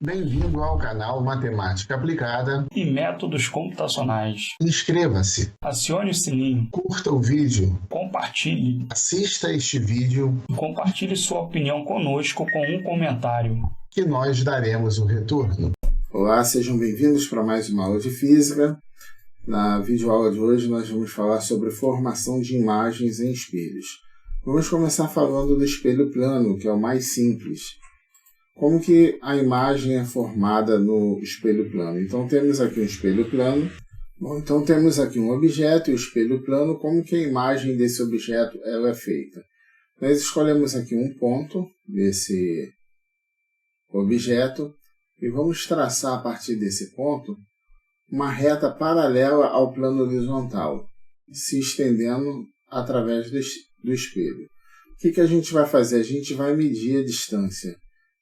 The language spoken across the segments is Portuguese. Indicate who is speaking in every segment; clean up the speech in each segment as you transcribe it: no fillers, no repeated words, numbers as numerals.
Speaker 1: Bem-vindo ao canal Matemática Aplicada
Speaker 2: e Métodos Computacionais.
Speaker 1: Inscreva-se,
Speaker 2: Acione o sininho,
Speaker 1: curta o vídeo,
Speaker 2: compartilhe
Speaker 1: assista este vídeo
Speaker 2: e compartilhe sua opinião conosco com um comentário,
Speaker 1: que nós daremos o retorno.
Speaker 3: Olá, sejam bem-vindos para mais uma aula de Física. Na videoaula de hoje nós vamos falar sobre formação de imagens em espelhos. Vamos começar falando do espelho plano, que é o mais simples. Como que a imagem é formada no espelho plano? Então temos aqui um espelho plano. Então temos aqui um objeto e o espelho plano. Como que a imagem desse objeto ela é feita? Nós escolhemos aqui um ponto desse objeto e vamos traçar a partir desse ponto uma reta paralela ao plano horizontal, se estendendo através do espelho. O que a gente vai fazer? A gente vai medir a distância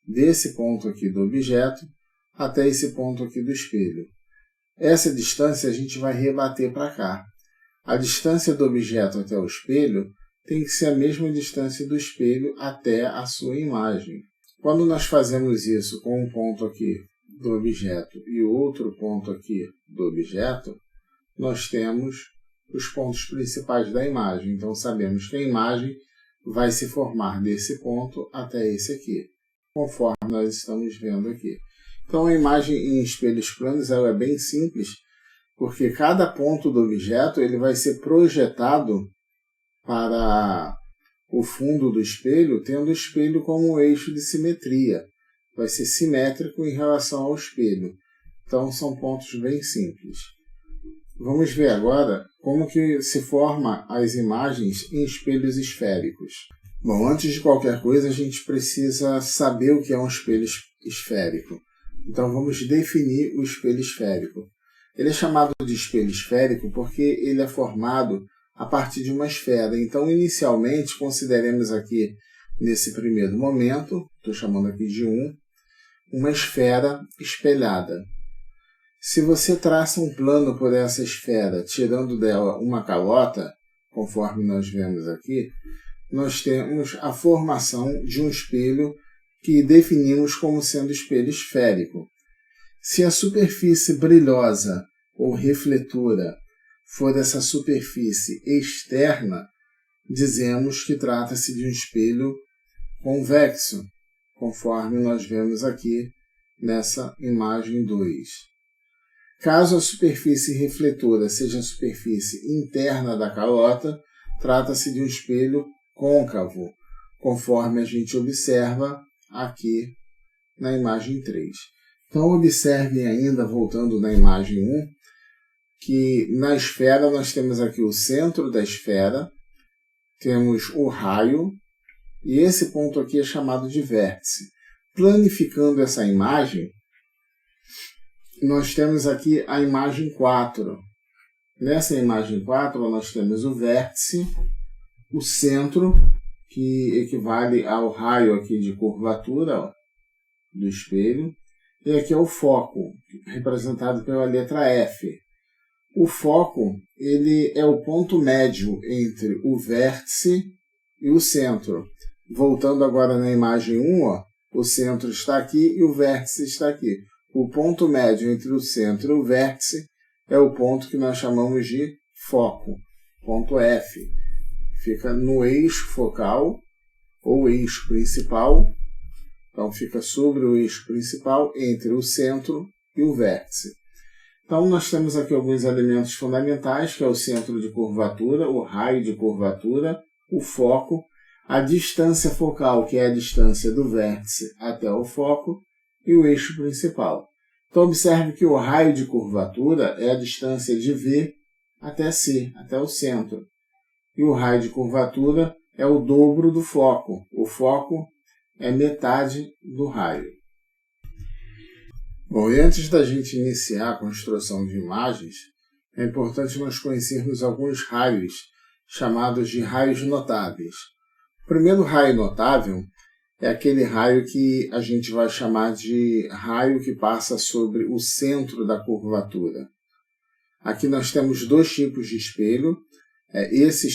Speaker 3: desse ponto aqui do objeto até esse ponto aqui do espelho. Essa distância a gente vai rebater para cá. A distância do objeto até o espelho tem que ser a mesma distância do espelho até a sua imagem. Quando nós fazemos isso com um ponto aqui do objeto e outro ponto aqui do objeto, nós temos os pontos principais da imagem. Então sabemos que a imagem vai se formar desse ponto até esse aqui, conforme nós estamos vendo aqui. Então a imagem em espelhos planos ela é bem simples, porque cada ponto do objeto ele vai ser projetado para o fundo do espelho, tendo o espelho como eixo de simetria. Vai ser simétrico em relação ao espelho. Então são pontos bem simples. Vamos ver agora como que se forma as imagens em espelhos esféricos. Bom, antes de qualquer coisa, a gente precisa saber o que é um espelho esférico. Então, vamos definir o espelho esférico. Ele é chamado de espelho esférico porque ele é formado a partir de uma esfera. Então, inicialmente, consideremos aqui, nesse primeiro momento, estou chamando aqui de 1, uma esfera espelhada. Se você traça um plano por essa esfera, tirando dela uma calota, conforme nós vemos aqui, nós temos a formação de um espelho que definimos como sendo espelho esférico. Se a superfície brilhosa ou refletora for essa superfície externa, dizemos que trata-se de um espelho convexo, conforme nós vemos aqui nessa imagem 2. Caso a superfície refletora seja a superfície interna da calota, trata-se de um espelho côncavo, conforme a gente observa aqui na imagem 3. Então, observem ainda, voltando na imagem 1, que na esfera nós temos aqui o centro da esfera, temos o raio, e esse ponto aqui é chamado de vértice. Planificando essa imagem, nós temos aqui a imagem 4. Nessa imagem 4, nós temos o vértice, o centro, que equivale ao raio aqui de curvatura do espelho, e aqui é o foco, representado pela letra F. O foco ele é o ponto médio entre o vértice e o centro. Voltando agora na imagem 1, o centro está aqui e o vértice está aqui. O ponto médio entre o centro e o vértice é o ponto que nós chamamos de foco, ponto F. Fica no eixo focal ou eixo principal, então fica sobre o eixo principal entre o centro e o vértice. Então nós temos aqui alguns elementos fundamentais, que é o centro de curvatura, o raio de curvatura, o foco, a distância focal, que é a distância do vértice até o foco, e o eixo principal. Então observe que o raio de curvatura é a distância de V até C, até o centro. E o raio de curvatura é o dobro do foco. O foco é metade do raio. Bom, e antes da gente iniciar a construção de imagens, é importante nós conhecermos alguns raios, chamados de raios notáveis. O primeiro raio notável é aquele raio que a gente vai chamar de raio que passa sobre o centro da curvatura. Aqui nós temos dois tipos de espelho. Esse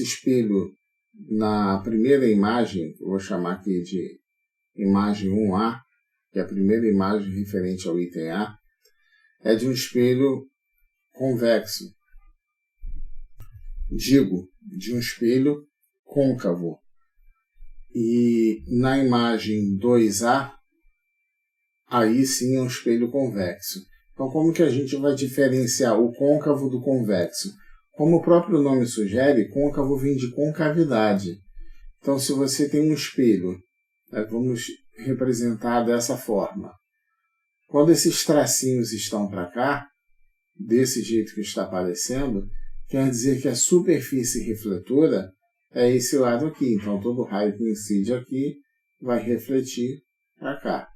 Speaker 3: espelho, na primeira imagem, eu vou chamar aqui de imagem 1A, que é a primeira imagem referente ao item A, é de um espelho convexo. Digo, de um espelho côncavo. E na imagem 2A, aí sim é um espelho convexo. Então, como que a gente vai diferenciar o côncavo do convexo? Como o próprio nome sugere, côncavo vem de concavidade. Então, se você tem um espelho, vamos representar dessa forma. Quando esses tracinhos estão para cá, desse jeito que está aparecendo, quer dizer que a superfície refletora é esse lado aqui. Então, todo raio que incide aqui vai refletir para cá.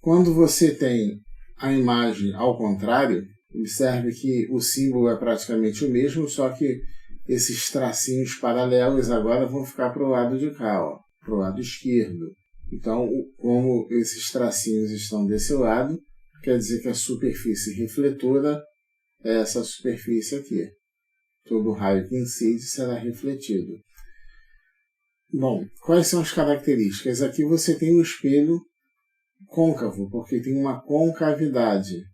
Speaker 3: Quando você tem a imagem ao contrário, observe que o símbolo é praticamente o mesmo, só que esses tracinhos paralelos agora vão ficar para o lado de cá, para o lado esquerdo. Então, como esses tracinhos estão desse lado, quer dizer que a superfície refletora é essa superfície aqui. Todo raio que incide será refletido. Bom, quais são as características? Aqui você tem um espelho côncavo, porque tem uma concavidade.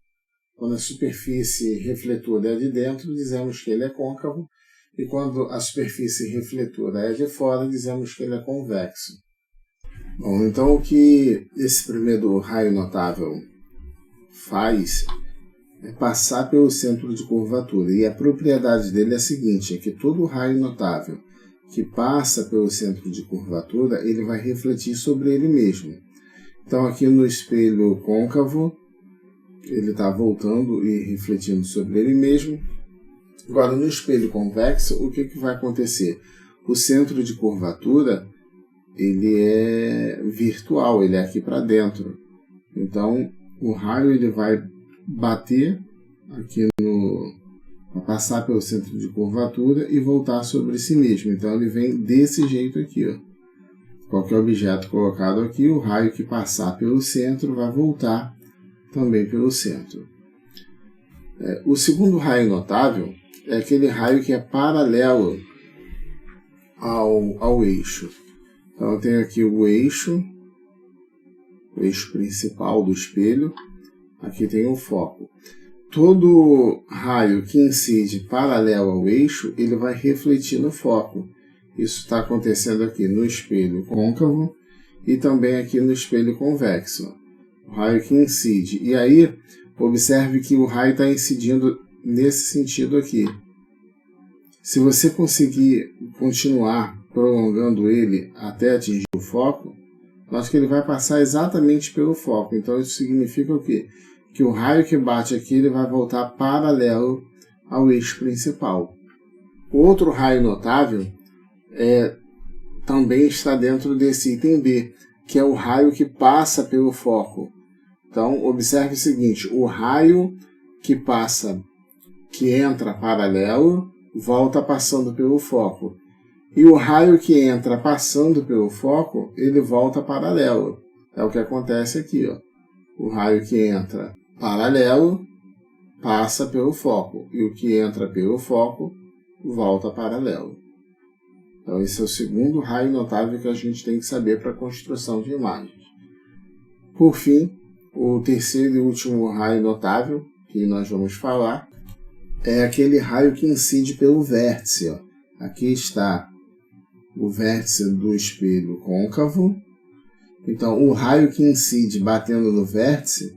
Speaker 3: Quando a superfície refletora é de dentro, dizemos que ele é côncavo, e quando a superfície refletora é de fora, dizemos que ele é convexo. Bom, então o que esse primeiro raio notável faz é passar pelo centro de curvatura, e a propriedade dele é a seguinte, é que todo raio notável que passa pelo centro de curvatura, ele vai refletir sobre ele mesmo. Então aqui no espelho côncavo, ele está voltando e refletindo sobre ele mesmo. Agora no espelho convexo, o que vai acontecer? O centro de curvatura, ele é virtual, ele é aqui para dentro. Então o raio ele vai bater aqui vai passar pelo centro de curvatura e voltar sobre si mesmo. Então ele vem desse jeito aqui, ó. Qualquer objeto colocado aqui, o raio que passar pelo centro vai voltar também pelo centro. O segundo raio notável é aquele raio que é paralelo ao eixo. Então eu tenho aqui o eixo principal do espelho. Aqui tem o foco. Todo raio que incide paralelo ao eixo, ele vai refletir no foco. Isso está acontecendo aqui no espelho côncavo e também aqui no espelho convexo. O raio que incide. E aí, observe que o raio está incidindo nesse sentido aqui. Se você conseguir continuar prolongando ele até atingir o foco, nós que ele vai passar exatamente pelo foco. Então isso significa o quê? Que o raio que bate aqui ele vai voltar paralelo ao eixo principal. Outro raio notável também está dentro desse item B, que é o raio que passa pelo foco. Então observe o seguinte, o raio que entra paralelo, volta passando pelo foco. E o raio que entra passando pelo foco, ele volta paralelo. É o que acontece aqui, ó. O raio que entra paralelo, passa pelo foco. E o que entra pelo foco, volta paralelo. Então esse é o segundo raio notável que a gente tem que saber para a construção de imagens. Por fim, o terceiro e último raio notável que nós vamos falar é aquele raio que incide pelo vértice, ó. Aqui está o vértice do espelho côncavo. Então, o raio que incide batendo no vértice,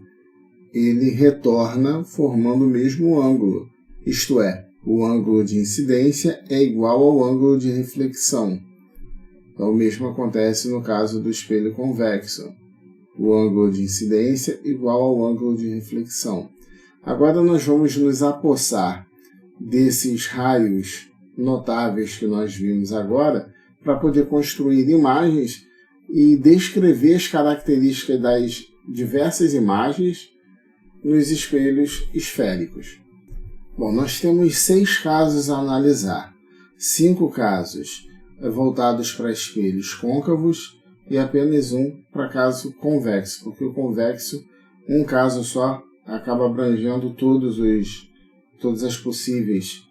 Speaker 3: ele retorna formando o mesmo ângulo. Isto é, o ângulo de incidência é igual ao ângulo de reflexão. Então, o mesmo acontece no caso do espelho convexo. O ângulo de incidência igual ao ângulo de reflexão. Agora nós vamos nos apossar desses raios notáveis que nós vimos agora para poder construir imagens e descrever as características das diversas imagens nos espelhos esféricos. Bom, nós temos 6 casos a analisar. 5 casos voltados para espelhos côncavos e apenas um para caso convexo, porque o convexo, um caso só, acaba abrangendo todas as possíveis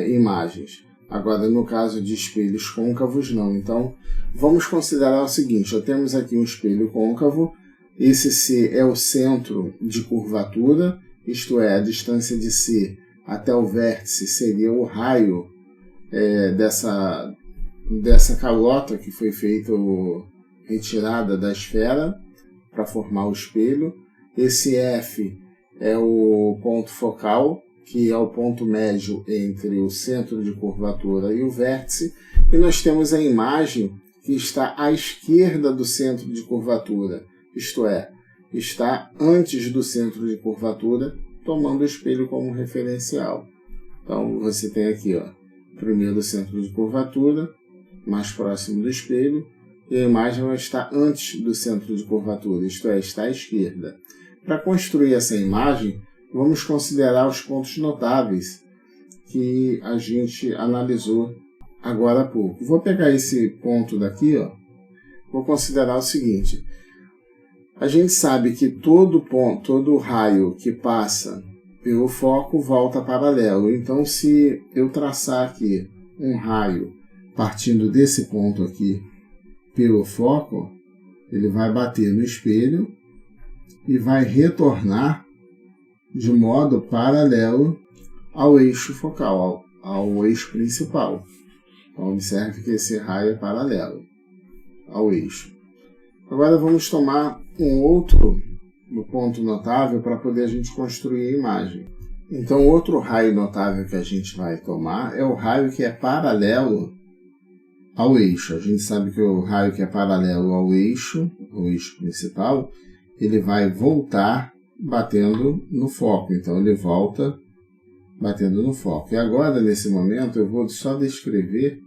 Speaker 3: imagens. Agora, no caso de espelhos côncavos, não. Então, vamos considerar o seguinte, temos aqui um espelho côncavo, Esse C é o centro de curvatura, isto é, a distância de C até o vértice seria o raio dessa calota que foi feita, retirada da esfera para formar o espelho. Esse F é o ponto focal, que é o ponto médio entre o centro de curvatura e o vértice. E nós temos a imagem que está à esquerda do centro de curvatura, isto é, está antes do centro de curvatura, tomando o espelho como referencial. Então você tem aqui, primeiro o centro de curvatura, mais próximo do espelho, e a imagem está antes do centro de curvatura, isto é, está à esquerda. Para construir essa imagem, vamos considerar os pontos notáveis que a gente analisou agora há pouco. Vou pegar esse ponto daqui, vou considerar o seguinte. A gente sabe que todo raio que passa pelo foco volta paralelo. Então, se eu traçar aqui um raio partindo desse ponto aqui pelo foco, ele vai bater no espelho e vai retornar de modo paralelo ao eixo focal, ao eixo principal. Então, observe que esse raio é paralelo ao eixo. Agora vamos tomar um outro ponto notável para poder a gente construir a imagem. Então, outro raio notável que a gente vai tomar é o raio que é paralelo ao eixo. A gente sabe que o raio que é paralelo ao eixo principal, ele vai voltar batendo no foco. Então, ele volta batendo no foco. E agora, nesse momento, eu vou só descrever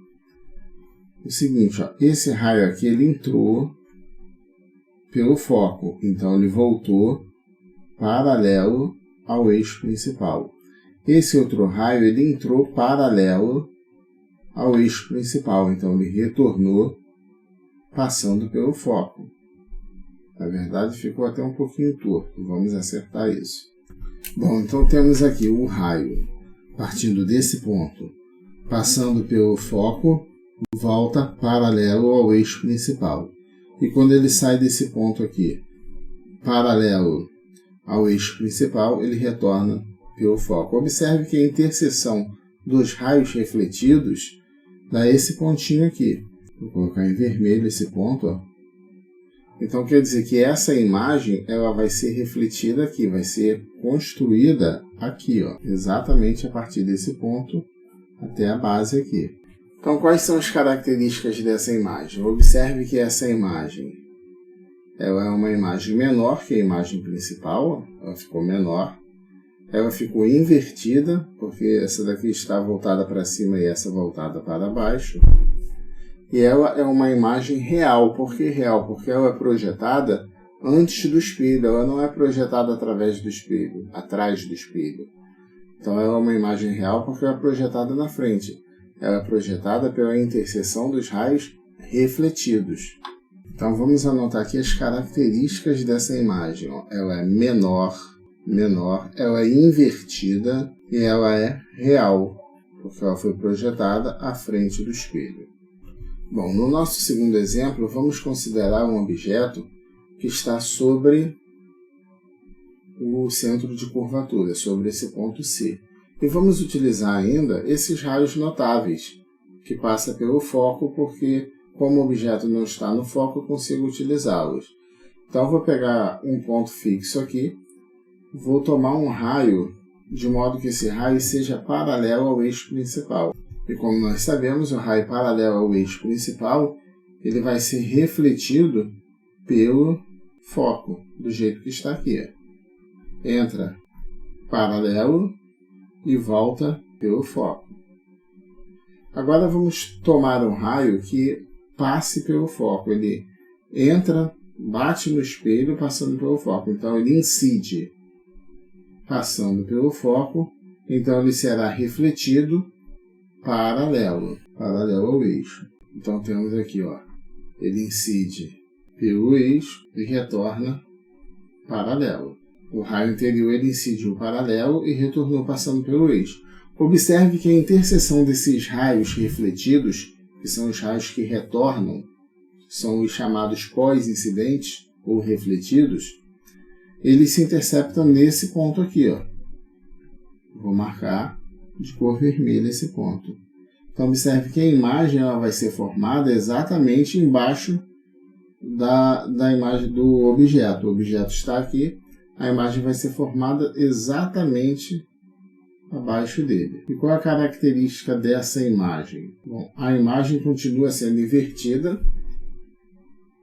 Speaker 3: o seguinte. Esse raio aqui, ele entrou pelo foco. Então, ele voltou paralelo ao eixo principal. Esse outro raio, ele entrou paralelo ao eixo principal. Então, ele retornou passando pelo foco. Na verdade, ficou até um pouquinho torto. Vamos acertar isso. Bom, então temos aqui o raio partindo desse ponto, passando pelo foco, volta paralelo ao eixo principal. E quando ele sai desse ponto aqui, paralelo ao eixo principal, ele retorna pelo foco. Observe que a interseção dos raios refletidos dá esse pontinho aqui. Vou colocar em vermelho esse ponto, Então quer dizer que essa imagem ela vai ser refletida aqui, vai ser construída aqui, exatamente a partir desse ponto até a base aqui. Então quais são as características dessa imagem? Observe que essa imagem ela é uma imagem menor que a imagem principal, ela ficou menor. Ela ficou invertida, porque essa daqui está voltada para cima e essa voltada para baixo. E ela é uma imagem real. Por que real? Porque ela é projetada antes do espelho, ela não é projetada através do espelho, atrás do espelho. Então ela é uma imagem real porque ela é projetada na frente. Ela é projetada pela interseção dos raios refletidos. Então vamos anotar aqui as características dessa imagem. Ela é menor, ela é invertida e ela é real, porque ela foi projetada à frente do espelho. Bom, no nosso segundo exemplo, vamos considerar um objeto que está sobre o centro de curvatura, sobre esse ponto C. E vamos utilizar ainda esses raios notáveis, que passam pelo foco, porque como o objeto não está no foco, eu consigo utilizá-los. Então, eu vou pegar um ponto fixo aqui, vou tomar um raio, de modo que esse raio seja paralelo ao eixo principal. E como nós sabemos, o raio paralelo ao eixo principal, ele vai ser refletido pelo foco, do jeito que está aqui. Entra paralelo e volta pelo foco. Agora vamos tomar um raio que passe pelo foco. Ele entra, bate no espelho, passando pelo foco. Então ele incide passando pelo foco. Então ele será refletido paralelo ao eixo. Então temos aqui, ele incide pelo eixo e retorna paralelo. O raio anterior ele incidiu paralelo e retornou passando pelo eixo. Observe que a interseção desses raios refletidos, que são os raios que retornam, são os chamados pós-incidentes, ou refletidos, eles se interceptam nesse ponto aqui, ó. Vou marcar de cor vermelha esse ponto. Então, observe que a imagem ela vai ser formada exatamente embaixo da imagem do objeto. O objeto está aqui, a imagem vai ser formada exatamente abaixo dele. E qual é a característica dessa imagem? Bom, a imagem continua sendo invertida,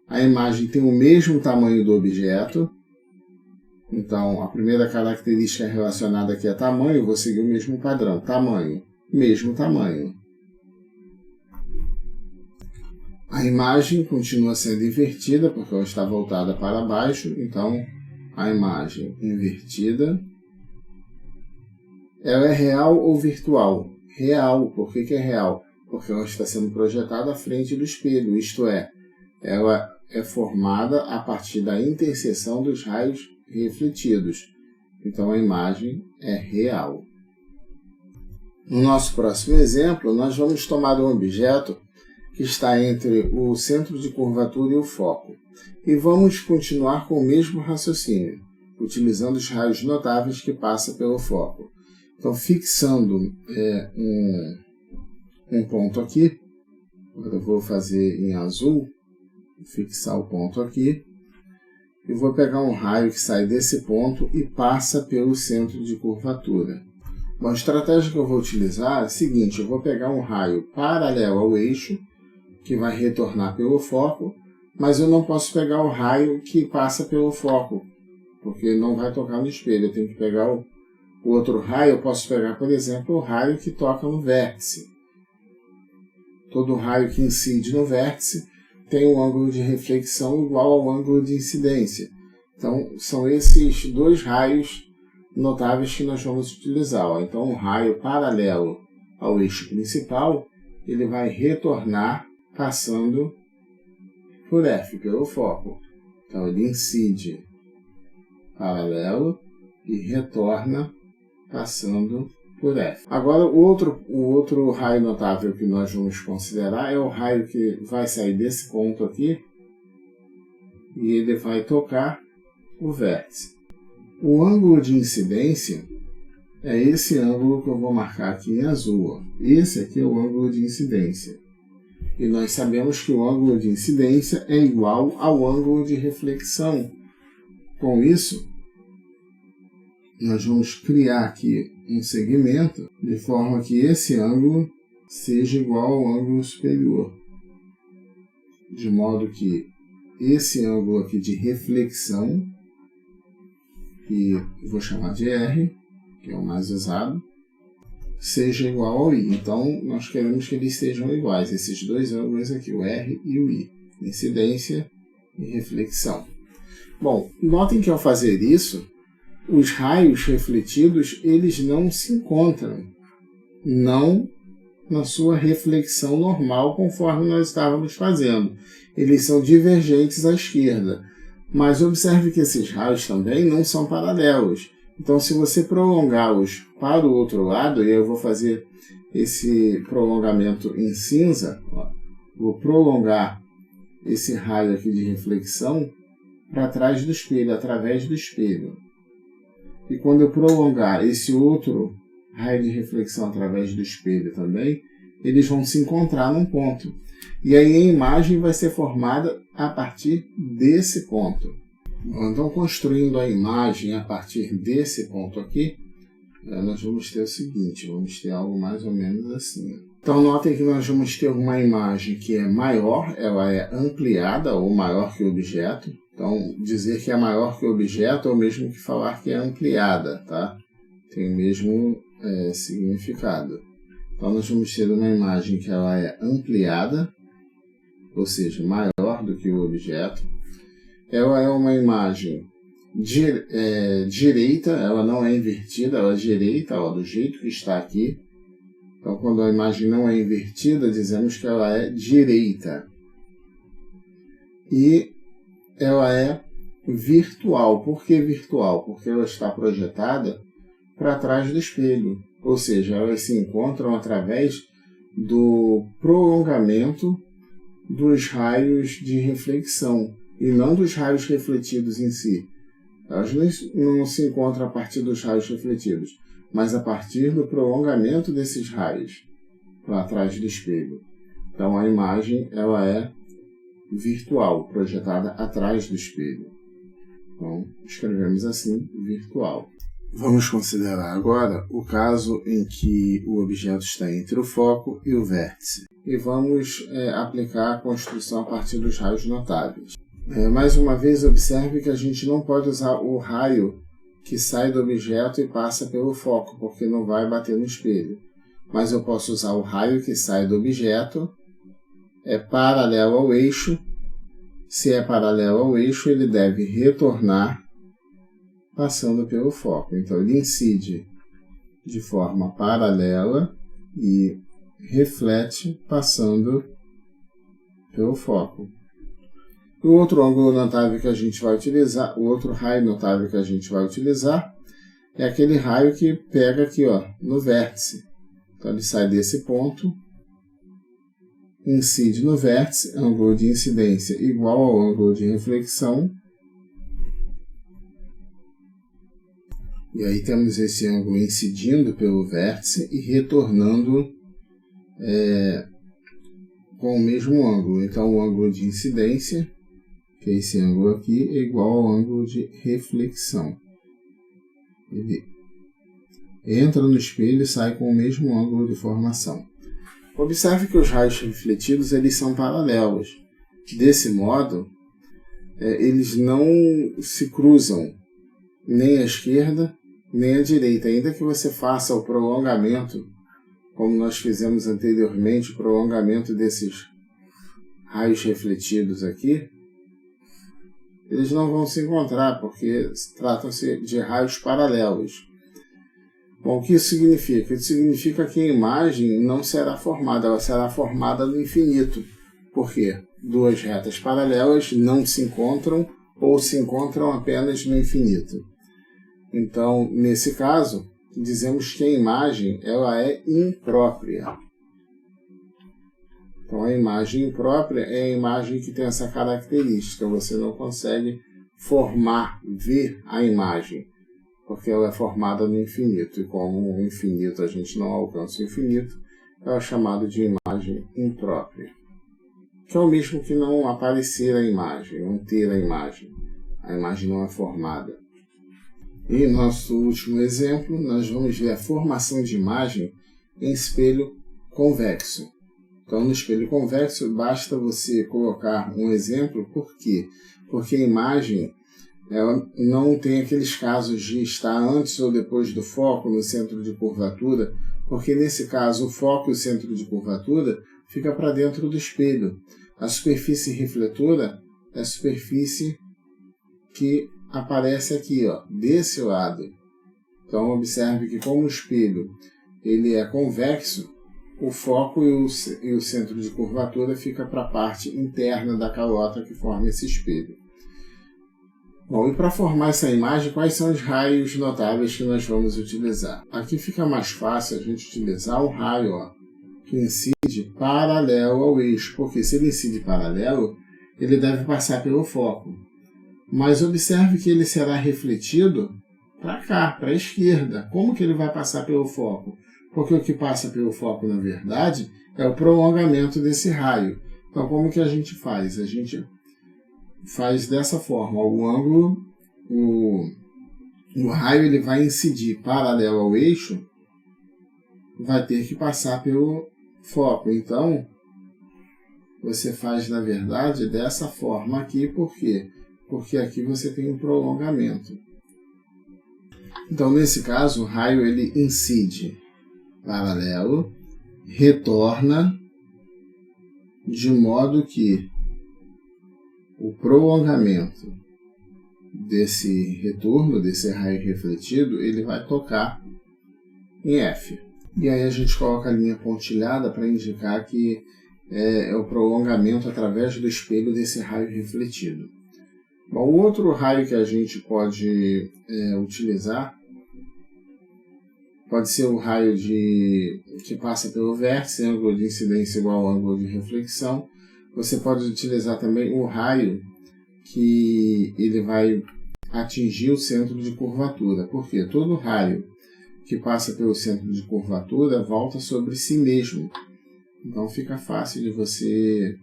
Speaker 3: a imagem tem o mesmo tamanho do objeto, então a primeira característica relacionada aqui é tamanho, eu vou seguir o mesmo padrão, tamanho, mesmo tamanho. A imagem continua sendo invertida, porque ela está voltada para baixo, então a imagem invertida. Ela é real ou virtual? Real. Por que é real? Porque ela está sendo projetada à frente do espelho, isto é, ela é formada a partir da interseção dos raios refletidos. Então a imagem é real. No nosso próximo exemplo, nós vamos tomar um objeto que está entre o centro de curvatura e o foco. E vamos continuar com o mesmo raciocínio, utilizando os raios notáveis que passam pelo foco. Então, fixando um ponto aqui, agora eu vou fazer em azul, fixar o ponto aqui, e vou pegar um raio que sai desse ponto e passa pelo centro de curvatura. Bom, a estratégia que eu vou utilizar é a seguinte, eu vou pegar um raio paralelo ao eixo, que vai retornar pelo foco, mas eu não posso pegar o raio que passa pelo foco, porque não vai tocar no espelho. Eu tenho que pegar o outro raio. Eu posso pegar, por exemplo, o raio que toca no vértice. Todo raio que incide no vértice tem um ângulo de reflexão igual ao ângulo de incidência. Então, são esses dois raios notáveis que nós vamos utilizar. Então, um raio paralelo ao eixo principal, ele vai retornar passando por F, pelo foco. Então, ele incide paralelo e retorna passando por F. Agora, o outro raio notável que nós vamos considerar é o raio que vai sair desse ponto aqui e ele vai tocar o vértice. O ângulo de incidência é esse ângulo que eu vou marcar aqui em azul. Ó. Esse aqui é o ângulo de incidência. E nós sabemos que o ângulo de incidência é igual ao ângulo de reflexão. Com isso, nós vamos criar aqui um segmento de forma que esse ângulo seja igual ao ângulo superior. De modo que esse ângulo aqui de reflexão, que eu vou chamar de R, que é o mais usado, seja igual ao I. Então, nós queremos que eles sejam iguais, esses dois ângulos aqui, o R e o I, incidência e reflexão. Bom, notem que ao fazer isso, os raios refletidos, eles não se encontram, não na sua reflexão normal, conforme nós estávamos fazendo. Eles são divergentes à esquerda. Mas observe que esses raios também não são paralelos. Então, se você prolongá-los para o outro lado, e eu vou fazer esse prolongamento em cinza, ó, vou prolongar esse raio aqui de reflexão para trás do espelho, através do espelho. E quando eu prolongar esse outro raio de reflexão através do espelho também, eles vão se encontrar num ponto. E aí a imagem vai ser formada a partir desse ponto. Então, construindo a imagem a partir desse ponto aqui, nós vamos ter o seguinte, vamos ter algo mais ou menos assim. Então, notem que nós vamos ter uma imagem que é maior, ela é ampliada ou maior que o objeto. Então, dizer que é maior que o objeto é o mesmo que falar que é ampliada, tá? Tem o mesmo significado. Então, nós vamos ter uma imagem que ela é ampliada, ou seja, maior do que o objeto. Ela é uma imagem direita, ela não é invertida, ela é direita, ó, do jeito que está aqui. Então, quando a imagem não é invertida, dizemos que ela é direita. E ela é virtual. Por que virtual? Porque ela está projetada para trás do espelho. Ou seja, elas se encontram através do prolongamento dos raios de reflexão. e não dos raios refletidos em si. Elas não se encontram a partir dos raios refletidos, mas a partir do prolongamento desses raios para trás do espelho. Então a imagem ela é virtual, projetada atrás do espelho. Então escrevemos assim, virtual. Vamos considerar agora o caso em que o objeto está entre o foco e o vértice. E vamos aplicar a construção a partir dos raios notáveis. Mais uma vez, observe que a gente não pode usar o raio que sai do objeto e passa pelo foco, porque não vai bater no espelho. Mas eu posso usar o raio que sai do objeto, é paralelo ao eixo. Se é paralelo ao eixo, ele deve retornar passando pelo foco. Então, ele incide de forma paralela e reflete passando pelo foco. O outro ângulo notável que a gente vai utilizar, o outro raio notável que a gente vai utilizar, é aquele raio que pega aqui, ó, no vértice. Então, ele sai desse ponto, incide no vértice, ângulo de incidência igual ao ângulo de reflexão. E aí temos esse ângulo incidindo pelo vértice e retornando com o mesmo ângulo. Então, o ângulo de incidência, que é esse ângulo aqui, é igual ao ângulo de reflexão. Ele entra no espelho e sai com o mesmo ângulo de formação. Observe que os raios refletidos eles são paralelos. Desse modo, eles não se cruzam nem à esquerda nem à direita. Ainda que você faça o prolongamento, como nós fizemos anteriormente, o prolongamento desses raios refletidos aqui, eles não vão se encontrar, porque tratam-se de raios paralelos. Bom, o que isso significa? Isso significa que a imagem não será formada, ela será formada no infinito. Por quê? Duas retas paralelas não se encontram ou se encontram apenas no infinito. Então, nesse caso, dizemos que a imagem ela é imprópria. Então, a imagem imprópria é a imagem que tem essa característica. Você não consegue ver a imagem, porque ela é formada no infinito. E como o infinito a gente não alcança o infinito, ela é chamada de imagem imprópria. Que é o mesmo que não aparecer a imagem, não ter a imagem. A imagem não é formada. E nosso último exemplo, nós vamos ver a formação de imagem em espelho convexo. Então, no espelho convexo, basta você colocar um exemplo. Por quê? Porque a imagem ela não tem aqueles casos de estar antes ou depois do foco no centro de curvatura, porque nesse caso o foco e o centro de curvatura fica para dentro do espelho. A superfície refletora é a superfície que aparece aqui, ó, desse lado. Então observe que como o espelho ele é convexo, o foco e o centro de curvatura fica para a parte interna da calota que forma esse espelho. Bom, e para formar essa imagem, quais são os raios notáveis que nós vamos utilizar? Aqui fica mais fácil a gente utilizar o raio, ó, que incide paralelo ao eixo, porque se ele incide paralelo, ele deve passar pelo foco. Mas observe que ele será refletido para cá, para a esquerda. Como que ele vai passar pelo foco? Porque o que passa pelo foco, na verdade, é o prolongamento desse raio. Então, como que a gente faz? A gente faz dessa forma. O ângulo, o raio ele vai incidir paralelo ao eixo, vai ter que passar pelo foco. Então, você faz, na verdade, dessa forma aqui. Por quê? Porque aqui você tem um prolongamento. Então, nesse caso, o raio ele incide paralelo, retorna, de modo que o prolongamento desse retorno, desse raio refletido, ele vai tocar em F. E aí a gente coloca a linha pontilhada para indicar que é o prolongamento através do espelho desse raio refletido. Bom, o outro raio que a gente pode utilizar pode ser o raio que passa pelo vértice, ângulo de incidência igual ao ângulo de reflexão. Você pode utilizar também o raio que ele vai atingir o centro de curvatura, porque todo raio que passa pelo centro de curvatura volta sobre si mesmo. Então fica fácil de você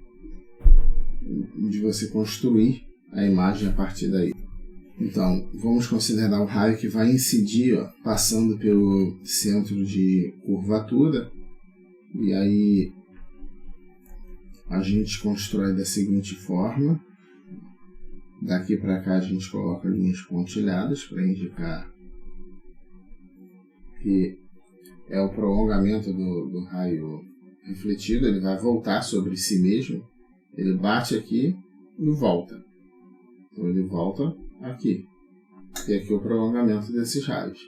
Speaker 3: construir a imagem a partir daí. Então, vamos considerar o raio que vai incidir, passando pelo centro de curvatura. E aí a gente constrói da seguinte forma. Daqui para cá a gente coloca linhas pontilhadas para indicar que é o prolongamento do raio refletido. Ele vai voltar sobre si mesmo. Ele bate aqui e volta. Então ele volta aqui. E aqui o prolongamento desses raios.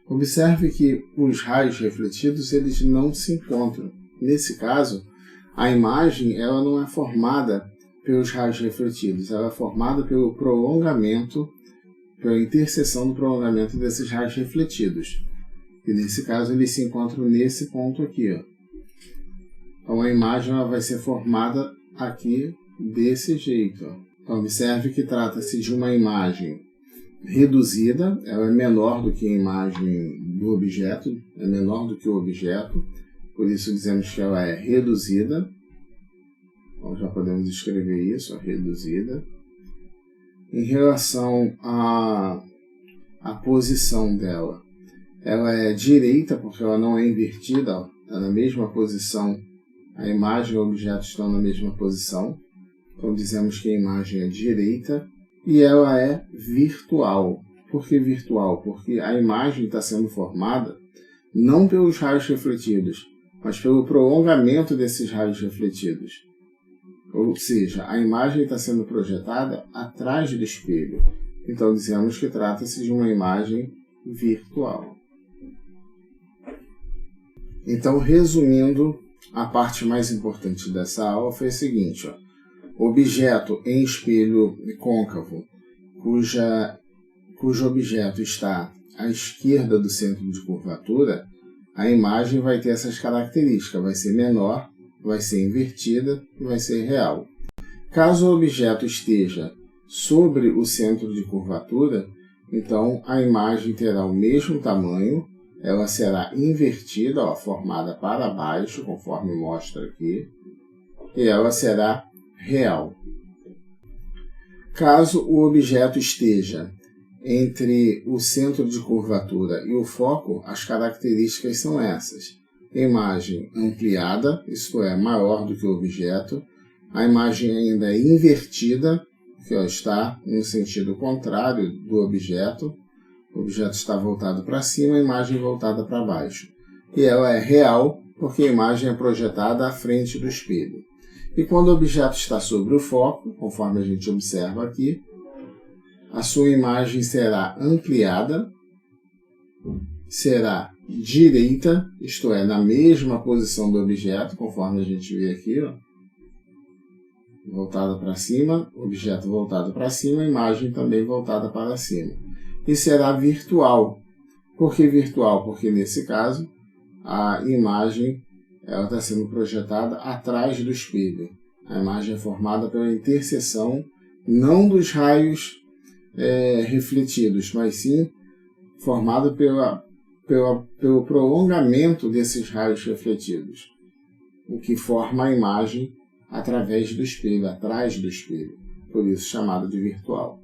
Speaker 3: Observe que os raios refletidos eles não se encontram. Nesse caso, a imagem ela não é formada pelos raios refletidos, ela é formada pelo prolongamento, pela interseção do prolongamento desses raios refletidos. E nesse caso eles se encontram nesse ponto aqui. Ó. Então a imagem ela vai ser formada aqui desse jeito. Ó. Então observe que trata-se de uma imagem reduzida, ela é menor do que a imagem do objeto, é menor do que o objeto, por isso dizemos que ela é reduzida. Então já podemos escrever isso, reduzida. Em relação à posição dela, ela é direita porque ela não é invertida, está na mesma posição, a imagem e o objeto estão na mesma posição. Então dizemos que a imagem é direita e ela é virtual. Por que virtual? Porque a imagem está sendo formada não pelos raios refletidos, mas pelo prolongamento desses raios refletidos. Ou seja, a imagem está sendo projetada atrás do espelho. Então dizemos que trata-se de uma imagem virtual. Então, resumindo, a parte mais importante dessa aula foi a seguinte. Ó. Objeto em espelho côncavo, cujo objeto está à esquerda do centro de curvatura, a imagem vai ter essas características. Vai ser menor, vai ser invertida e vai ser real. Caso o objeto esteja sobre o centro de curvatura, então a imagem terá o mesmo tamanho, ela será invertida, ó, formada para baixo, conforme mostra aqui, e ela será real. Caso o objeto esteja entre o centro de curvatura e o foco, as características são essas. Imagem ampliada, isto é, maior do que o objeto. A imagem ainda é invertida, que está no sentido contrário do objeto. O objeto está voltado para cima, a imagem voltada para baixo. E ela é real, porque a imagem é projetada à frente do espelho. E quando o objeto está sobre o foco, conforme a gente observa aqui, a sua imagem será ampliada, será direita, isto é, na mesma posição do objeto, conforme a gente vê aqui, ó, voltada para cima, objeto voltado para cima, a imagem também voltada para cima. E será virtual. Por que virtual? Porque nesse caso, a imagem ela está sendo projetada atrás do espelho. A imagem é formada pela interseção, não dos raios refletidos, mas sim formada pelo prolongamento desses raios refletidos, o que forma a imagem através do espelho, atrás do espelho, por isso chamado de virtual.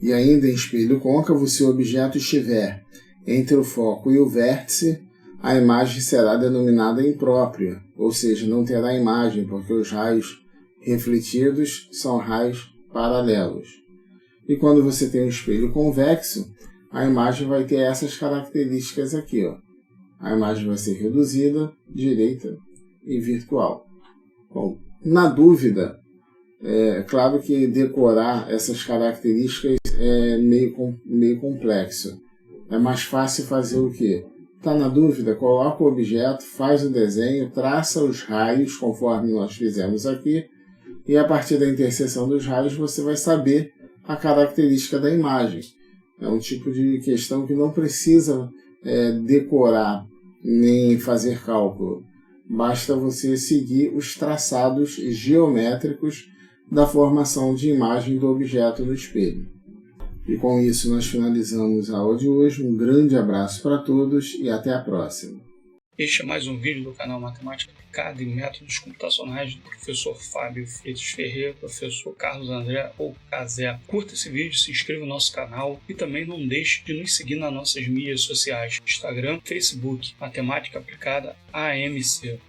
Speaker 3: E ainda em espelho côncavo, se o objeto estiver entre o foco e o vértice, a imagem será denominada imprópria, ou seja, não terá imagem, porque os raios refletidos são raios paralelos. E quando você tem um espelho convexo, a imagem vai ter essas características aqui. Ó. A imagem vai ser reduzida, direita e virtual. Bom, na dúvida, é claro que decorar essas características é meio complexo. É mais fácil fazer o quê? Está na dúvida? Coloca o objeto, faz o desenho, traça os raios, conforme nós fizemos aqui, e a partir da interseção dos raios você vai saber a característica da imagem. É um tipo de questão que não precisa decorar nem fazer cálculo. Basta você seguir os traçados geométricos da formação de imagem do objeto no espelho. E com isso nós finalizamos a aula de hoje. Um grande abraço para todos e até a próxima.
Speaker 2: Este é mais um vídeo do canal Matemática Aplicada e Métodos Computacionais do professor Fábio Freitas Ferreira, professor Carlos André ou Cazé. Curta esse vídeo, se inscreva no nosso canal e também não deixe de nos seguir nas nossas mídias sociais, Instagram, Facebook, Matemática Aplicada AMC.